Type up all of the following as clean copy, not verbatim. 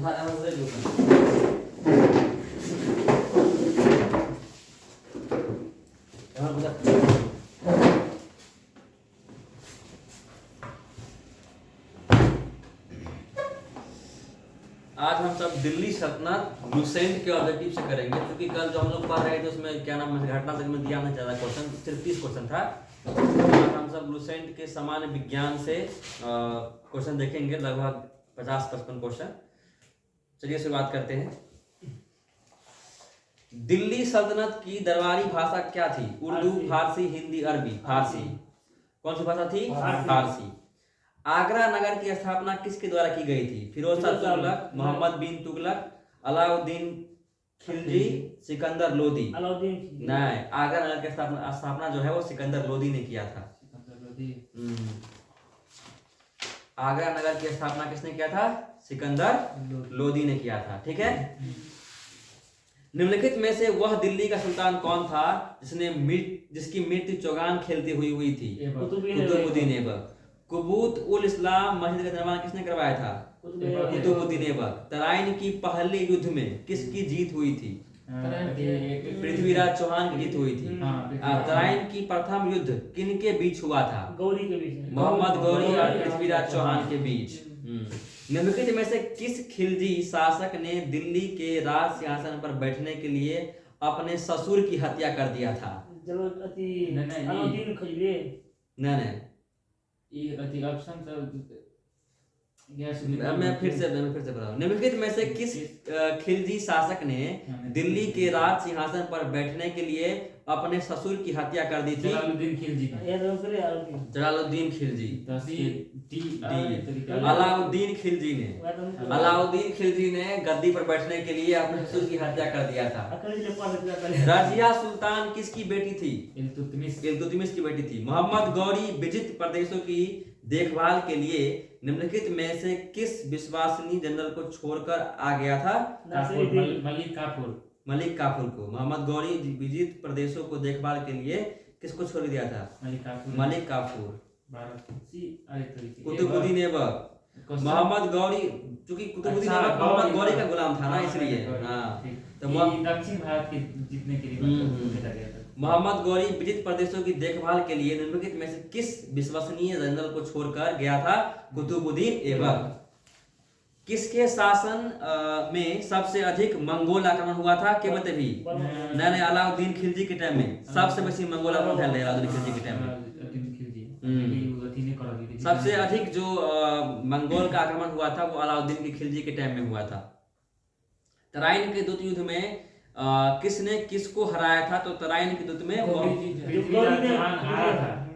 आज हम सब दिल्ली सल्तनत लुसेंट के ऑब्जेक्टिव से करेंगे, क्योंकि कल जो हम लोग पढ़ रहे थे उसमें क्या नाम है घटना से में दिया नहीं ज्यादा क्वेश्चन, सिर्फ 30 क्वेश्चन था। आज हम सब लुसेंट के सामान्य विज्ञान से क्वेश्चन देखेंगे, लगभग 50-55 क्वेश्चन। चलिए शुरुआत करते हैं। दिल्ली सल्तनत की दरबारी भाषा क्या थी? उर्दू, फारसी, हिंदी, अरबी? फारसी। कौन सी भाषा थी? फारसी। आगरा नगर की स्थापना किसके द्वारा की गई थी? फिरोज शाह तुगलक, मोहम्मद बिन तुगलक, अलाउद्दीन खिलजी, सिकंदर लोदी? नहीं, आगरा नगर की स्थापना जो है वो सिकंदर लोदी ने किया था। आगरा नगर की स्थापना किसने किया था? सिकंदर लोदी ने किया था। ठीक है। निम्नलिखित में से वह दिल्ली का सुल्तान कौन था जिसकी मृत्यु चौगान खेलती हुई थी? कुतुबुद्दीन ऐबक। कुबूत उल इस्लाम मस्जिद का निर्माण किसने करवाया था? कुतुबुद्दीन ऐबक। तराइन की पहले युद्ध में किसकी जीत हुई थी? पृथ्वीराज चौहान की जीत हुई थी। तराइन की प्रथम युद्ध किनके बीच हुआ था? गौरी के बीच, मोहम्मद गौरी और पृथ्वीराज चौहान के बीच। निम्नलिखित में से किस खिलजी शासक ने दिल्ली के राज सिंहासन पर बैठने के लिए अपने ससुर की हत्या कर दिया था? अलाउद्दीन खिलजी। नहीं, मैं फिर से बताऊं। निम्नलिखित में से किस खिलजी शासक ने दिल्ली के राज सिंहासन पर बैठने के लिए अपने ससुर की हत्या कर दी थी? जलालुद्दीन खिलजी। जलालुद्दीन खिलजी। अलाउद्दीन खिलजी ने गद्दी पर बैठने के लिए अपने ससुर की हत्या कर दिया था। रजिया सुल्तान किसकी बेटी थी? इल्तुतमिश की बेटी थी। मोहम्मद गौरी विजित प्रदेशों की देखभाल के लिए निम्नलिखित में से किस विश्वसनीय जनरल को छोड़कर आ गया था? मलिक काफूर को। मोहम्मद गौरी विजित प्रदेशों को देखभाल के लिए किसको छोड़ दिया था? मलिक काफूर। कुतुबुद्दीन ऐबक। मोहम्मद गौरी, चूंकि कुतुबुद्दीन ऐबक मोहम्मद गौरी का गुलाम था ना, इसलिए तो दक्षिण भारत के जीतने के लिए मोहम्मद गौरी विजित प्रदेशों की देखभाल के लिए निम्नलिखित में से किस विश्वसनीय जनरल को छोड़कर गया था? कुतुबुद्दीन ऐबक। किसके शासन में सबसे अधिक मंगोल आक्रमण हुआ था? के बते भी नहीं, अलाउद्दीन खिलजी के टाइम में सबसे बेसी मंगोल आक्रमण फैल रहा है अलाउद्दीन खिलजी के टाइम में। सबसे अधिक जो मंगोल का आक्रमण हुआ था वो अलाउद्दीन के खिलजी के टाइम में हुआ था। तराइन के द्वैत युद्ध में किसने किसको हराया था? तो तराइन के युद्ध में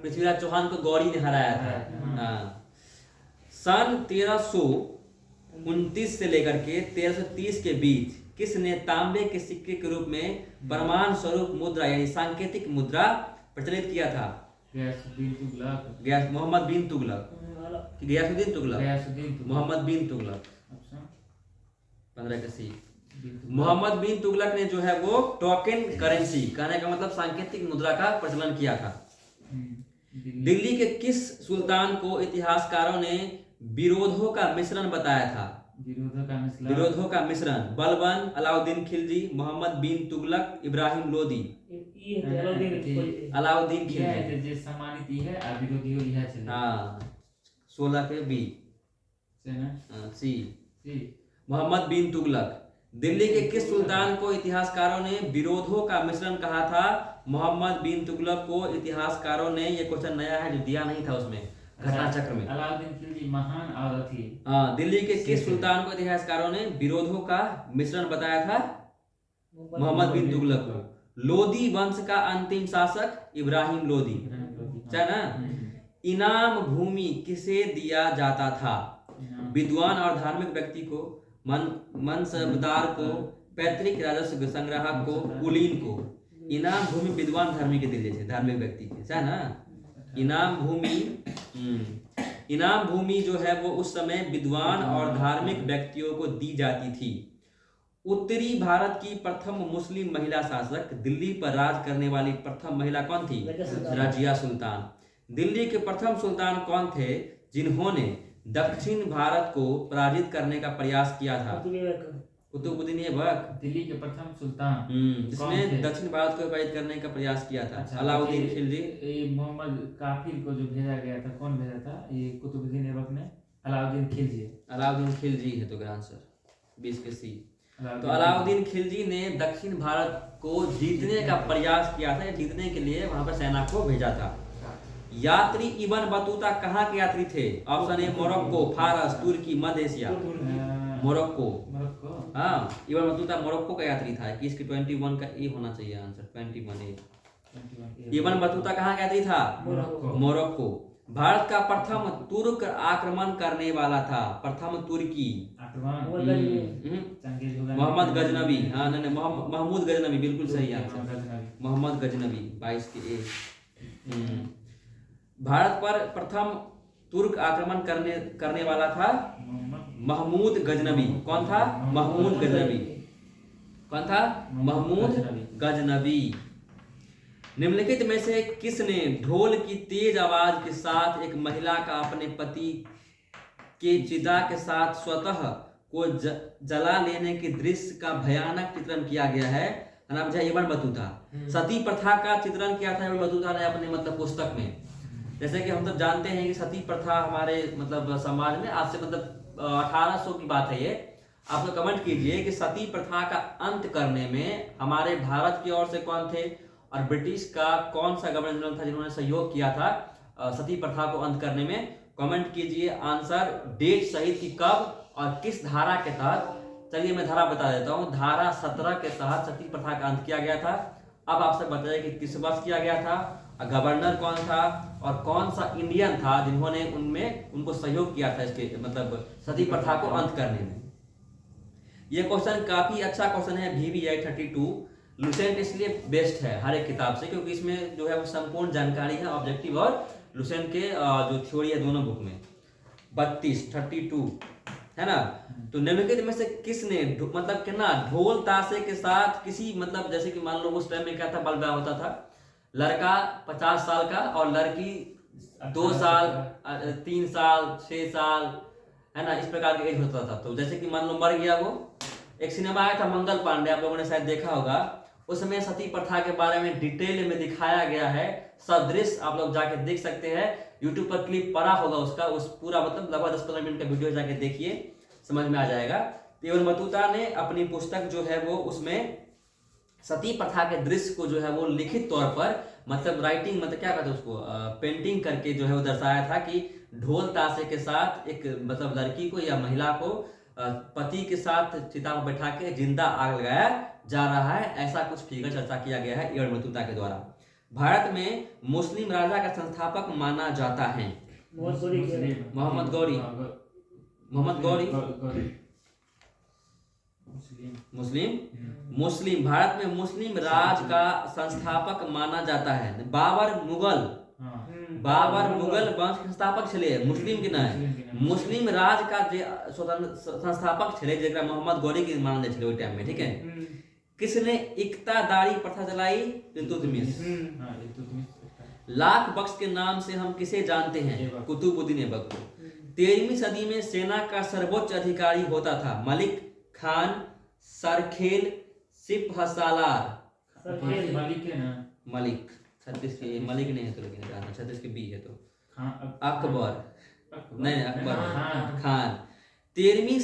पृथ्वीराज चौहान को गौरी ने हराया था। सन 1329 से लेकर के 1330 के बीच किसने तांबे के सिक्के के रूप में प्रमाण स्वरूप मुद्रा यानी सांकेतिक मुद्रा प्रचलित किया था? मोहम्मद बिन तुगलक। गयासुद्दीन तुगलक। मोहम्मद बिन तुगलक। 15 का सी। मोहम्मद बिन तुगलक ने जो है वो टोकन करेंसी, कहने का मतलब सांकेतिक मुद्रा का प्रचलन किया था। दिल्ली के किस सुल्तान को इतिहासकारों ने विरोधों का मिश्रण बताया था? विरोधों का मिश्रण। बलबन, अलाउद्दीन खिलजी, मोहम्मद बिन तुगलक, इब्राहिम लोदी? अलाउद्दीन खिलजी। 16 के बी सी। मोहम्मद बिन तुगलक। दिल्ली के किस सुल्तान को इतिहासकारों ने विरोधों का मिश्रण कहा था? मोहम्मद बिन तुगलक को इतिहासकारों ने, ये क्वेश्चन नया है जो दिया नहीं था उसमें घटना चक्र में। अलाउद्दीन खिलजी महान और दिल्ली के किस सुल्तान को इतिहासकारों ने विरोधों का मिश्रण बताया था? मोहम्मद बिन तुगलक को। लोदी वंश का अंतिम शासक इब्राहिम लोदी है ना। इनाम भूमि किसे दिया जाता था? विद्वान और धार्मिक व्यक्ति को, मनसबदार को, पैतृक राजस्व संग्राहक को, कुलीन को? इनाम भूमि विद्वान धार्मिक के दिए थे, धार्मिक व्यक्ति के, है ना। इनाम भूमि जो है वो उस समय विद्वान और धार्मिक व्यक्तियों को दी जाती थी। उत्तरी भारत की प्रथम मुस्लिम महिला शासक, दिल्ली पर राज करने वाली प्रथम महिला कौन थी? रजिया सुल्तान। दिल्ली के प्रथम सुल्तान कौन थे जिन्होंने दक्षिण भारत को पराजित करने का प्रयास किया था? कुतुब कुतुबुद्दीन ऐबक। दिल्ली के प्रथम सुल्तान कौन जिसने थे? दक्षिण भारत को पराजित करने का प्रयास किया था? अच्छा, अलाउद्दीन खिलजी। ये मोहम्मद काफिर को जो भेजा गया था, कौन भेजा था? ये कुतुबुद्दीन ऐबक ने। अलाउद्दीन खिलजी। अलाउद्दीन खिलजी है तो आंसर 20 के सी। तो अलाउद्दीन अलाउद्दीन खिलजी ने दक्षिण भारत को जीतने का प्रयास किया था, या जीतने के लिए वहां पर सेना को भेजा था। यात्री इब्न बतूता कहाँ के यात्री थे? ऑप्शन ए मोरक्को, फारस, तुर्की, मध्य एशिया। मोरक्को। मोरक्को। हाँ, इब्न बतूता मोरक्को का यात्री था। कि इसके 21 का ए होना चाहिए आंसर, 21 ए। इब्न बतूता कहाँ का यात्री था? मोरक्को। भारत का प्रथम तुर्क आक्रमण करने वाला था? प्रथम तुर्की मोहम्मद गजनबी। हाँ नहीं, महमूद गजनबी, बिल्कुल सही आंसर, मोहम्मद गजनबी। 22 के ए। भारत पर प्रथम तुर्क आक्रमण करने वाला था महमूद गजनबी। कौन था? महमूद गजनबी। कौन था? महमूद गजनबी। निम्नलिखित में से किसने ढोल की तेज आवाज के साथ एक महिला का अपने पति के चिता के साथ स्वतः को जला लेने के दृश्य का भयानक चित्रण किया गया है? नाम है इब्न बतूता। सती प्रथा का चित्रण किया था इब्न बतूता ने अपने मतलब पुस्तक में। जैसे कि हम सब जानते हैं कि सती प्रथा हमारे मतलब समाज में आज से मतलब 1800 की बात है ये। आप लोग कमेंट कीजिए कि सती प्रथा का अंत करने में हमारे भारत की ओर से कौन थे और ब्रिटिश का कौन सा गवर्नर जनरल था जिन्होंने सहयोग किया था सती प्रथा को अंत करने में? कमेंट कीजिए आंसर, डेट सहित कि कब और किस धारा के तहत। चलिए मैं धारा बता देता हूँ। धारा 17 के तहत सती प्रथा का अंत किया गया था। अब आपसे बताइए कि किस वर्ष किया गया था, गवर्नर कौन था और कौन सा इंडियन था जिन्होंने उनको सहयोग किया था इसके मतलब सती प्रथा को अंत करने में। ये क्वेश्चन काफी अच्छा क्वेश्चन है। VVI 32 लुसेंट इसलिए बेस्ट है हर एक किताब से, क्योंकि इसमें जो है वो संपूर्ण जानकारी है, ऑब्जेक्टिव और लुसेंट के जो थ्योरी है दोनों बुक में। 32 है ना। तो निम्नलिखित में से किसने मतलब कितना ढोल ताशे के साथ किसी मतलब जैसे कि मान लो उस टाइम में क्या था, बल विवाह होता था। लड़का 50 साल का और लड़की 2 साल, 3 साल, 6 साल, है ना, इस प्रकार का एज होता था। तो जैसे कि मान लो मर गया वो। एक सिनेमा आया था मंगल पांडे, आप लोगों ने शायद देखा होगा। उसमें सती प्रथा के बारे में डिटेल में दिखाया गया है, सदृश। आप लोग जाके देख सकते हैं, यूट्यूब पर क्लिप पड़ा होगा उसका, उस पूरा मतलब लगभग 10-15 मिनट का वीडियो जाके देखिए, समझ में आ जाएगा। इब्न बतूता ने अपनी पुस्तक जो है वो उसमें सती प्रथा के दृश्य को जो है वो लिखित तौर पर मतलब राइटिंग मतलब क्या कहते हैं उसको, पेंटिंग करके जो है वो दर्शाया था कि ढोल ताशे के साथ एक मतलब लड़की को या महिला को पति के साथ चिता पर बैठा के जिंदा आग लगाया जा रहा है। ऐसा कुछ फिगर चर्चा किया गया है इब्न बतूता के द्वारा। भारत में मुस्लिम राजा का संस्थापक माना जाता है? मोहम्मद गौरी। मोहम्मद गौरी मुस्लिम भारत में मुस्लिम राज का संस्थापक माना जाता है। बाबर मुगल वंश के संस्थापक छले, मुस्लिम के नहीं, मुस्लिम राज का जे संस्थापक छले जेकरा मोहम्मद गौरी के मानल जाय छले ओइ टाइम में। ठीक है। किसने इक्तादारी प्रथा चलाई? इल्तुतमिश। लाख बख्श के नाम से हम किसे जानते हैं? कुतुबुद्दीन ऐबक को। 13वीं सदी में सेना का सर्वोच्च अधिकारी होता था? मलिक खान, सरखेल, सिपहसालार। मलिक 36 के मलिक नहीं है तो, लेकिन 36 के बी है तो अकबर नहीं, अकबर खान। 13वीं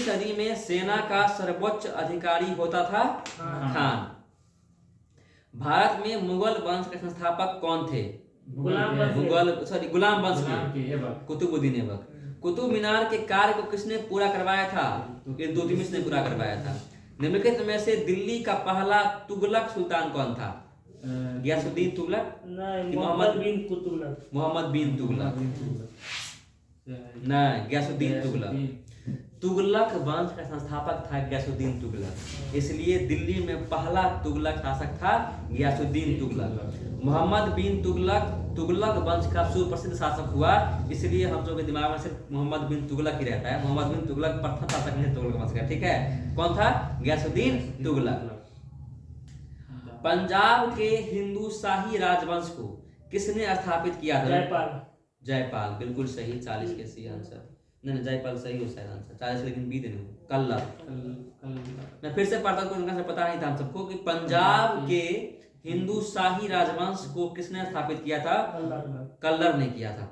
सदी में सेना का सर्वोच्च अधिकारी होता था खान। भारत में मुगल वंश के संस्थापक कौन थे? गुलाम वंश के कुतुबुद्दीन ऐबक। कुतुब मीनार के कार्य को किसने पूरा करवाया था? इल्तुतमिश ने पूरा करवाया था। निम्नलिखित में से दिल्ली का पहला तुगलक सुल्तान कौन था? गियासुद्दीन तुगलक? मोहम्मद बिन तुगलक नहीं, गियासुद्दीन तुगलक। तुगलक वंश का संस्थापक था गियासुद्दीन तुगलक, इसलिए दिल्ली में पहला तुगलक शासक था गियासुद्दीन तुगलक। मोहम्मद बिन तुगलक वंश का सुप्रसिद्ध शासक हुआ, इसलिए हम लोग के दिमाग में सिर्फ मोहम्मद बिन तुगलक ही रहता है। मोहम्मद बिन तुगलक प्रथम शासक नहीं, तुगलक वंश का। ठीक है। कौन था? गियासुद्दीन तुगलक। पंजाब के हिंदू शाही राजवंश को किसने स्थापित किया था? जयपाल बिल्कुल सही, 40 के सी आंसर। नहीं जयपाल सही हो शायद आंसर 40, लेकिन बी देने हो कल्लर। मैं फिर से पढ़ता हूँ, उनका से पता नहीं था हम सबको कि पंजाब के हिंदू शाही राजवंश को किसने स्थापित किया था? कल्लर ने किया था।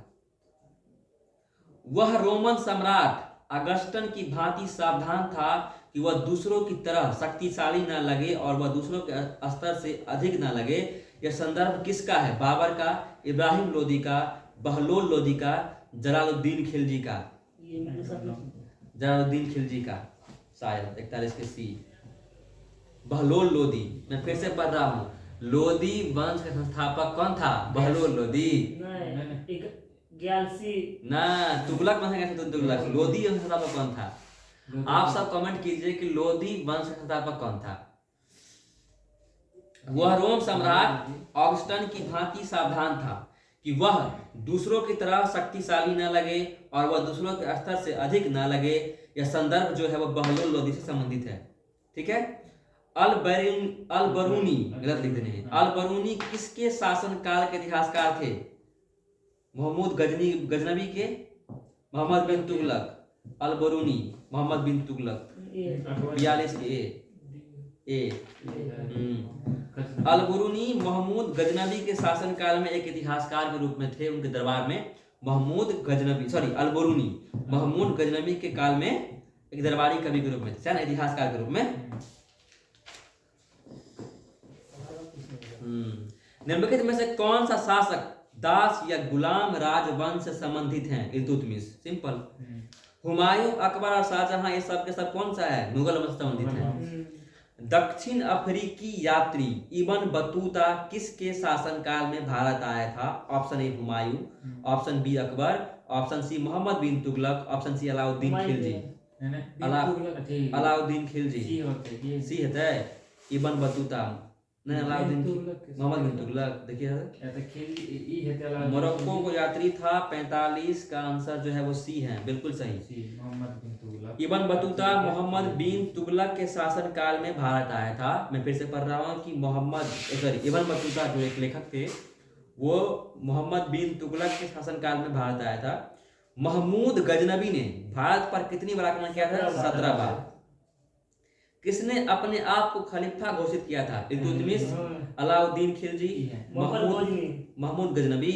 वह रोमन सम्राट अगस्टन की भांति सावधान था कि वह दूसरों की तरह शक्तिशाली न लगे और वह दूसरों के स्तर से अधिक न लगे। यह संदर्भ किसका है? बाबर का, इब्राहिम लोदी का, बहलोल लोदी का, जलालुद्दीन खिलजी का? जलालुद्दीन खिलजी का शायद 41 के सी। बहलोल लोदी। मैं फिर से पढ़ रहा हूँ, लोदी वंश का संस्थापक कौन था? बहलोल लोदी ना, तुगलक वंश का तुगलक। लोदी वंश का संस्थापक कौन था? आप सब कमेंट कीजिए कि लोदी वंश का संस्थापक कौन था? वह रोम सम्राट ऑगस्टन की भांति सावधान था कि वह दूसरों की तरह शक्तिशाली न लगे और वह दूसरों के स्तर से अधिक न लगे। यह संदर्भ जो है वह बहलोल लोदी से संबंधित है। ठीक है। अल-बरूनी, गलत लिख देने हैं। अल-बरूनी किसके शासन काल के इतिहासकार थे? मोहम्मद गजनबी के, मोहम्मद बिन तुगलक। अल-बरूनी मोहम्मद बिन तुगलक 42 के ए। अल-बरूनी महमूद गजनबी के शासन काल में एक इतिहासकार के रूप में थे। उनके दरबार में अल-बरूनी महमूद गजनबी के काल में एक दरबारी कवि के रूप में थे, इतिहासकार के रूप में। निम्नलिखित में से कौन सा शासक दास या गुलाम राजवंश से संबंधित हैं? इल्तुतमिश। सिंपल। हुमायूं, अकबर और शाहजहां, ये सब के सब कौन सा है? मुगल वंश से संबंधित है। दक्षिण अफ्रीकी यात्री इब्न बतूता किसके शासनकाल में भारत आया था? Option A Humayun, option B Akbar, option C Mohammad bin Tughlaq, option C Alauddin Khilji. Alauddin Khilji C है। इब्न बतूता नहीं, अलाउद्दीन मोहम्मद बिन तुगलक। देखिए मोरक्को को यात्री था 45 का आंसर जो है वो सी है, बिल्कुल सही। इब्न बतूता मोहम्मद बिन तुगलक के शासन काल में भारत आया था। मैं फिर से पढ़ रहा हूँ कि इब्न बतूता जो एक लेखक थे वो मोहम्मद बिन तुगलक के शासन काल में भारत आया था। महमूद गजनबी ने भारत पर कितनी बार आक्रमण किया था? 17 बार। किसने अपने आप को खलीफा घोषित किया था? इल्तुतमिश, अलाउद्दीन खिलजी, महमूद गजनबी।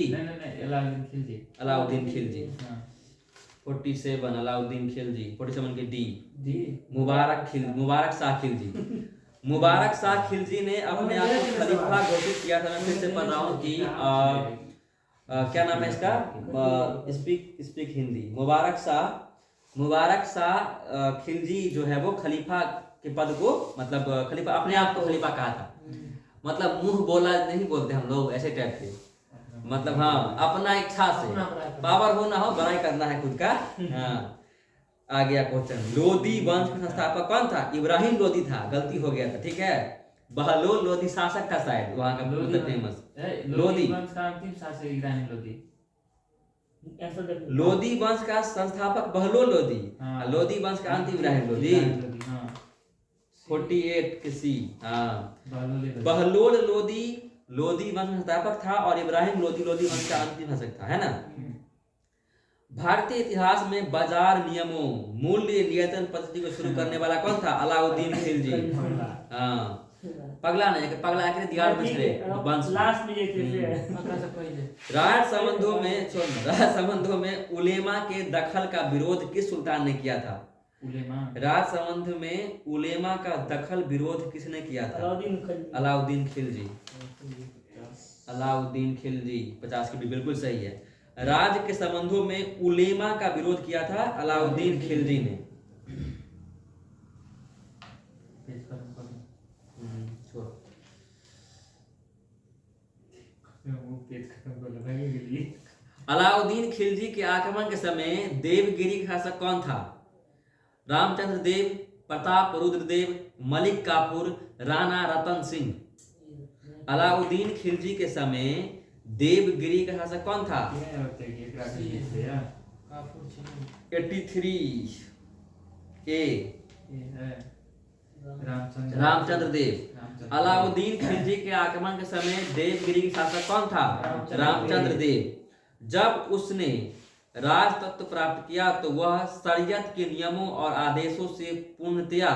अलाउद्दीन खिलजी 47, अलाउद्दीन खिलजी 47 के डी। मुबारक शाह खिलजी। मुबारक शाह खिलजी ने अपने आप को खलीफा घोषित किया था। मैं फिर से पढ़ रहा हूँ कि क्या नाम है इसका? स्पीक हिंदी। मुबारक शाह खिलजी जो है वो खलीफा के पद को, मतलब खलीफा, अपने आप को खलीफा कहा था। मतलब मुंह बोला नहीं बोलते हम लोग, ऐसे टाइप के। मतलब हाँ, अपना इच्छा से, पावर हो ना हो, बड़ाई करना है खुद का। हाँ, आ गया क्वेश्चन। लोदी वंश का संस्थापक कौन था? इब्राहिम लोदी था, गलती हो गया था। ठीक है। बहलोल लोदी शासक था शायद वहाँ का बहुत फेमस। लोदी वंश का अंतिम शासक इब्राहिम लोदी। लोदी वंश का संस्थापक बहलोल लोदी, लोदी वंश का अंतिम इब्राहिम लोदी। 48 के सी। हाँ, बहलोल लोदी वंश का संस्थापक था और इब्राहिम लोदी वंश का अंतिम शासक था, है ना। भारतीय इतिहास में बाजार नियमों, मूल्य नियंत्रण पद्धति को शुरू करने वाला कौन था? अलाउद्दीन खिलजी। हाँ, पगला नहीं, पगला के दिगाड़ में छे वंश। लास्ट में ये थे राज संबंधों में उलेमा के दखल का विरोध किस सुल्तान ने किया था? राज संबंध में उलेमा का दखल विरोध किसने किया था? अलाउद्दीन खिलजी। अलाउद्दीन खिलजी 50 की भी बिल्कुल सही है। राज के संबंधों में उलेमा का विरोध किया था अलाउद्दीन खिलजी ने। अलाउद्दीन खिलजी के आक्रमण के समय देवगिरी का शासक कौन था? रामचंद्र देव, प्रताप रुद्र देव, मलिक काफूर, राणा रतन सिंह। अलाउद्दीन खिलजी के समय देवगिरी का शासक कौन था? 83 ए। रामचंद्र देव। अलाउद्दीन खिलजी के आक्रमण के समय देवगिरी के शासक कौन था? रामचंद्र देव। जब उसने राजतत्व प्राप्त किया तो वह शरीयत के नियमों और आदेशों से पूर्णतया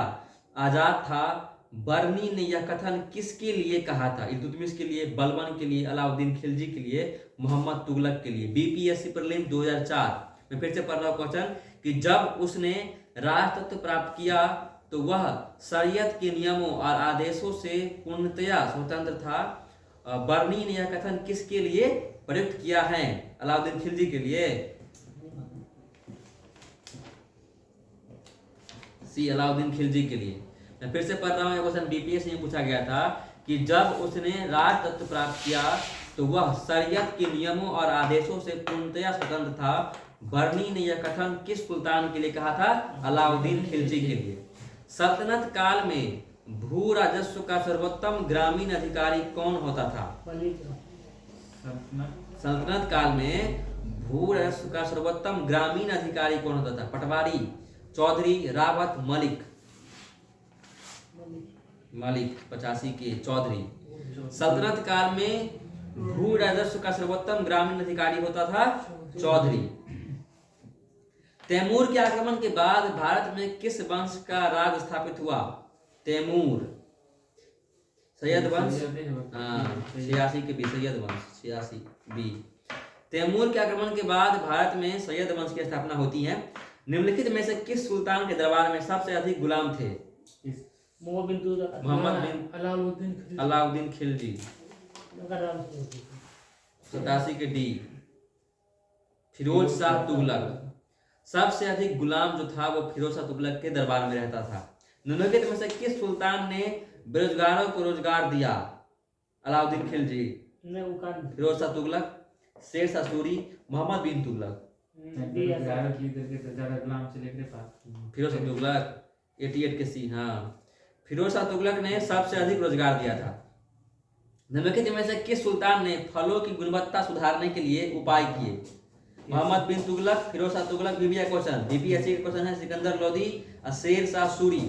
आजाद था। बर्नी ने यह कथन किसके लिए कहा था? इल्तुतमिश के लिए, बलबन के लिए, अलाउद्दीन खिलजी के लिए, मोहम्मद तुगलक के लिए। बीपीएससी प्रीलिम 2004 में फिर से पढ़ रहा हूं क्वेश्चन कि जब उसने राजतत्व प्राप्त किया तो वह शरीयत के नियमों और आदेशों से पूर्णतया स्वतंत्र था। बर्नी ने यह कथन किसके लिए प्रयुक्त किया है? अलाउद्दीन खिलजी के लिए। सी, अलाउद्दीन खिलजी के लिए। मैं फिर से पढ़ रहा हूँ, क्वेश्चन बीपीएससी में पूछा गया था कि जब उसने राजतत्व प्राप्त किया तो वह शरीयत के नियमों और आदेशों से पूर्णतया स्वतंत्र था। बर्नी ने यह कथन किस सुल्तान के लिए कहा था? अलाउद्दीन खिलजी के लिए। सल्तनत काल में भू राजस्व का सर्वोत्तम ग्रामीण अधिकारी कौन होता था? सल्तनत काल में भू राजस्व का सर्वोत्तम ग्रामीण अधिकारी कौन होता था? पटवारी, चौधरी, रावत, मलिक। मलिक 85 के चौधरी। सल्तनत काल में भू राजस्व का सर्वोत्तम ग्रामीण अधिकारी होता था चौधरी। तैमूर के आक्रमण के बाद भारत में किस वंश का राज स्थापित हुआ? तैमूर, सैयद वंश। 86 के बी, सैयद वंश 86 बी। तैमूर के आक्रमण के बाद भारत में सैयद वंश की स्थापना होती है। निम्नलिखित में से किस सुल्तान के दरबार में सबसे अधिक गुलाम थे? मोहम्मद बिन अलाउद्दीन खिलजी 87 के डी। फिरोज शाह तुगलक। सबसे अधिक गुलाम जो था वो फिरोज शाह तुगलक के दरबार में रहता था। निम्नलिखित में से किस सुल्तान ने बेरोजगारों को रोजगार दिया? अलाउद्दीन खिलजी, फिरोज शाह तुगलक, शेर शाह सूरी, मोहम्मद बिन तुगलक। फिरोज शाह तुगलक 88 के सी। हाँ, फिरोज शाह तुगलक ने सबसे अधिक रोजगार दिया था। निम्नलिखित में से किस सुल्तान ने फलों की गुणवत्ता सुधारने के लिए उपाय किए? Mohammad bin Tughlaq, Firoz Shah Tughlaq. BBA question, BPSC का क्वेश्चन है। सिकंदर लोदी और शेर शाह सूरी।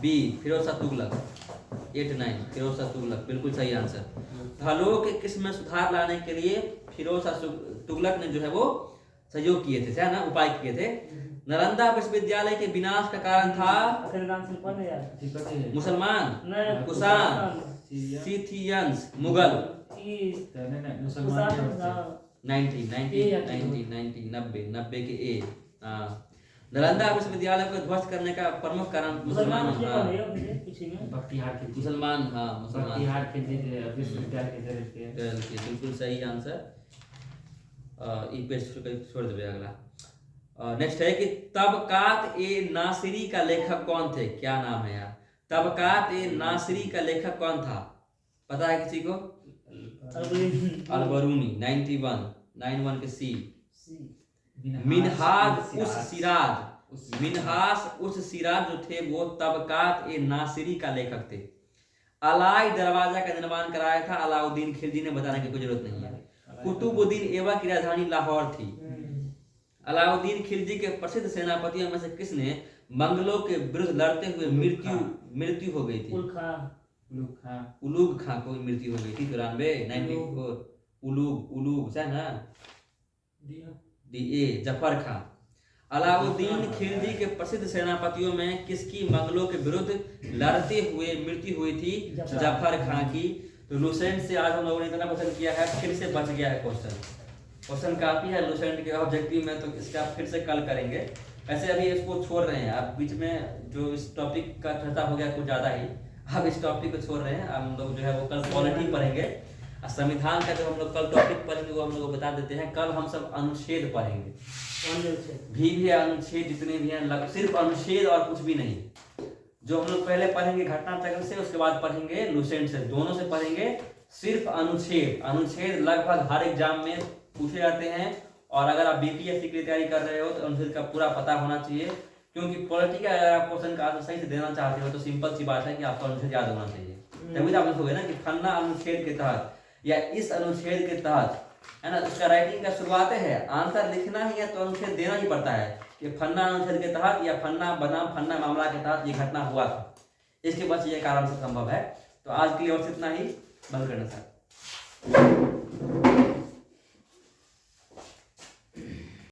बी, फिरोज शाह तुगलक 89। फिरोज शाह तुगलक बिल्कुल सही आंसर। फलों के किस्म में सुधार लाने के लिए फिरोज शाह तुगलक ने जो है वो सहयोग किए थे, है ना, उपाय किए थे। नालंदा विश्वविद्यालय के विनाश का कारण था मुसलमान, कुषाण, सिथियंस, मुगल। 90 के ए। नालंदा विश्वविद्यालय को ध्वस्त करने का प्रमुख कारण मुसलमान। मुसलमान, हाँ, मुसलमान बिल्कुल सही आंसर। छोड़ दे अगला। नेक्स्ट है कि तबकात ए नासिरी का लेखक कौन थे? क्या नाम है यार? तबकात ए नासिरी का लेखक कौन था? पता है किसी को? अल-बरूनी 91 के सी। मिनहाज उस सिराज जो थे वो तबकात ए नासिरी का लेखक थे। अलाई दरवाजा का निर्माण कराया था अलाउद्दीन खिलजी ने, बताने की कोई जरूरत नहीं है। कुतुबुद्दीन ऐबक की राजधानी लाहौर थी। अलाउद्दीन खिलजी के प्रसिद्ध सेनापतियों में से किसने मंगलों के विरुद्ध लड़ते हुए मृत्यु हो गई थी? उलूग खां को मृत्यु हो गई थी 94। उलूग है ना, डी ए, जफर खां। अलाउद्दीन खिलजी के प्रसिद्ध सेनापतियों में किसकी मंगलों के विरुद्ध लड़ते हुए मृत्यु हुई थी? जफर खां की। तो लुसेंट से आज हम लोगों ने इतना क्वेश्चन किया है, फिर से बच गया है क्वेश्चन काफी है लुसेंट के ऑब्जेक्टिव में, तो इसका फिर से कल करेंगे। वैसे अभी इसको छोड़ रहे हैं, अब बीच में जो इस टॉपिक का चर्चा हो गया कुछ ज्यादा ही, अब इस टॉपिक को छोड़ रहे हैं। अब हम लोग जो है वो कल पॉलिटी पढ़ेंगे और संविधान का जो हम लोग कल टॉपिक पढ़ेंगे वो हम लोग बता देते हैं। कल हम सब अनुच्छेद पढ़ेंगे, भी अनुच्छेद जितने भी हैं, सिर्फ अनुच्छेद और कुछ भी नहीं। जो हम लोग पहले पढ़ेंगे घटना चक्र से, उसके बाद पढ़ेंगे लुसेंट से, दोनों से पढ़ेंगे सिर्फ अनुच्छेद। अनुच्छेद लगभग हर एग्जाम में पूछे जाते हैं, और अगर आप बीपीएससी की तैयारी कर रहे हो तो अनुच्छेद का पूरा पता होना चाहिए, क्योंकि पॉलिटी का अगर आप क्वेश्चन का आंसर सही से देना चाहते हो तो सिंपल सी बात है कि आपको अनुच्छेद याद होना चाहिए। तभी तो आप लिखोगे ना कि फन्ना अनुच्छेद के तहत या इस अनुच्छेद के तहत, है ना। उसका राइटिंग का शुरुआत है, आंसर लिखना ही है तो अनुच्छेद देना ही पड़ता है कि फन्ना अनुच्छेद के तहत या फन्ना बनाम फन्ना मामला के तहत ये घटना हुआ था। इसके बस ये कारण से संभव है। तो आज के लिए बस इतना ही, बंद करना सर।